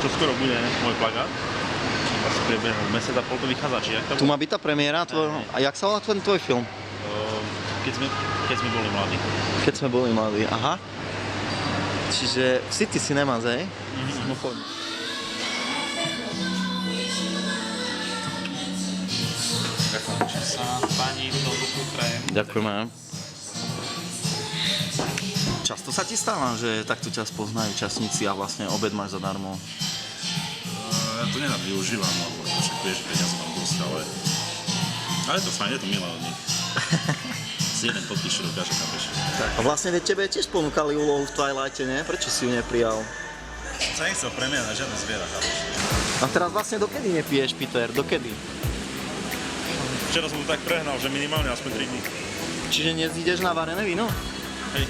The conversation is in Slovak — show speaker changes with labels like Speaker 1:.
Speaker 1: Čo skoro bude môj plagát. Asi priebehu mesiac a pol to vychádza, či jak to
Speaker 2: Tu má byť tá premiéra tvojho. A jak sa volá ten tvoj film?
Speaker 1: Keď sme boli mladí.
Speaker 2: Keď sme boli mladí, aha. Čiže v City Cinemas, hej? No poď.
Speaker 1: Ďakujem sa, pani, do ruku prajem.
Speaker 2: Ďakujeme. Často sa ti stáva, že takto ťa spoznajú časníci a vlastne obed máš zadarmo?
Speaker 3: Ja to nerad využívam, lebo však vieš, že peniaze mám dosť, ale je to fajn, je to milé od nich. Si jeden podpíšu, dokáže, chápeš.
Speaker 2: A vlastne tebe tiež ponúkali úlohu v Twilighte, nie? Prečo si ju neprijal?
Speaker 3: Sa nechcel premiať na žiadne zviera, chápeš.
Speaker 2: A teraz vlastne dokedy nepiješ, Peter? Dokedy?
Speaker 3: Včera som to tak prehnal, že minimálne aspoň 3 dní.
Speaker 2: Čiže dnes ideš na varené víno?
Speaker 3: Hej.